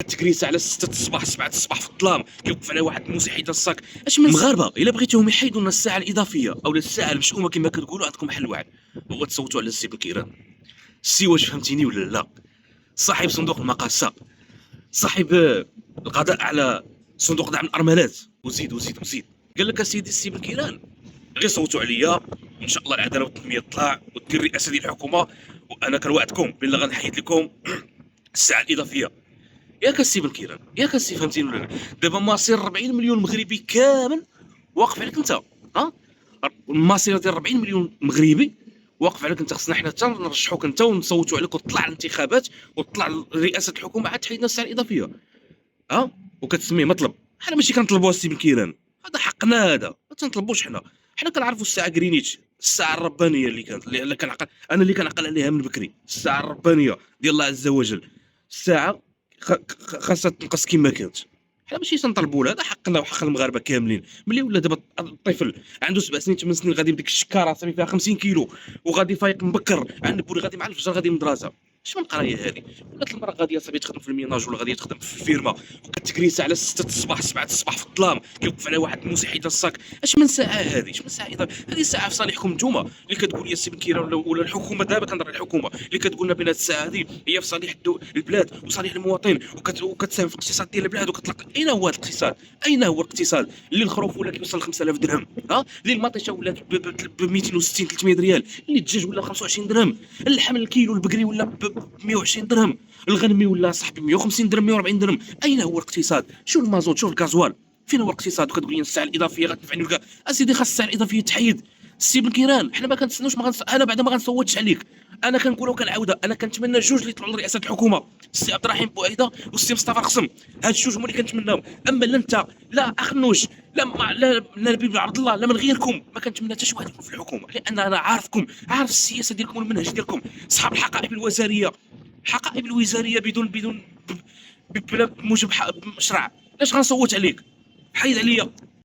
كتكريس على 6 الصباح 7 الصباح في الظلام، كيوقف على واحد الموس يحيد الصاك. اش من مغاربه الا بغيتوهم يحيدوا لنا الساعه الاضافيه او الساعه المشؤومه كما كتقولوا، عندكم حل واحد، هو تصوتوا على السي بن كيران. السي واش فهمتيني ولا لا؟ صاحب صندوق المقاصه، صاحب القضاء على صندوق دعم الارملات، وزيد وزيد وزيد. قال لك اسيدي السي بن كيران غير صوتوا عليا وان شاء الله العداله والتنميه تطلع ودير رئاسه ديال الحكومه، وانا كنوعدكم بلي غنحيد لكم الساعه الاضافيه. ياك السي بن كيران، ياك السي فهمتيني ولا لا؟ دابا مصير 40 مليون مغربي كامل واقف عليك انت، ها؟ المصير ديال 40 مليون مغربي واقف عليك انت. خصنا حنا حتى نرشحوك انت ونصوتوا عليك وتطلع الانتخابات وتطلع رئاسه الحكومه عاد تحيدنا الساعه الاضافيه، ها؟ وكتسميه مطلب. حنا ماشي كنطلبوها السي بن كيران، هذا حقنا، هذا ما تنطلبوش. حنا كنعرفوا الساعه غرينيتش، الساعه الربانيه اللي كانت، اللي كنعقل انا، اللي كنعقل عليها من بكري، الساعه الربانيه ديال الله عز وجل. الساعه خاصها تنقص كما كانت. حنا ماشي تنطلبوا هذا حقنا وحق المغاربه كاملين. ملي ولا دابا الطفل عنده 7 سنين 8 سنين غادي بديك الشكاره صافي فيها 50 كيلو وغادي فايق مبكر عند بوري، غادي مع الفجر غادي للمدرسه، اش من قرايه هذه؟ ولات المراه غاديه صافي تخدم في الميناج ولا غاديه تخدم في الفيرما وكتكريس على 6 الصباح 7 الصباح في الظلام، كيوقف على واحد الموس يحيد الصاك. اش من ساعه هذه؟ اش من ساعه هذه؟ ساعه في صالحكم نتوما اللي كتقول يا سي بن كيران ولا الحكومه. دابا كنهضر على الحكومه اللي كتقول لنا بان هذه الساعه هذه هي في صالح البلاد وصالح المواطن وكتساهم في الاقتصاد ديال البلاد وكتلقى. اين هو الاقتصاد؟ اين هو الاقتصاد اللي الخروف ولا كيوصل 5000 درهم، ها؟ اللي المطيشه ولات ب 260 300 ريال، اللي الدجاج ولا 25 درهم، اللحم الكيلو البقري ولا ب 120 درهم، الغنمي ولا صاحبي 150 درهم 140 درهم. اين هو الاقتصاد؟ شوف المازوت، شوف الغازوال، فين هو الاقتصاد؟ وكتقول لي الساعه الاضافيه غتنفعني ولا اسيدي؟ خاص الساعه الاضافيه تحيد. السي بن كيران حنا ما كنتسناوش، انا بعدا ما غنصوتش عليك، انا كنقولها وكنعاودها، انا كنتمنى جوج اللي يطلعوا لرئاسه الحكومه، السي عبد الرحيم بوعيده والسي مصطفى قسم. هاد الجوج هما اللي كنتمناهم. اما لا انت لا اخنوش لا نبيل بن عبد الله لا من غيركم ما كنتمنى حتى شي واحد يكون في الحكومه، لان انا عارفكم، عارف السياسه ديالكم والمنهج ديالكم، اصحاب الحقائب الوزاريه، حقائب الوزاريه بدون بلا موجب شرع. علاش غنصوت عليك؟ حيد عليا.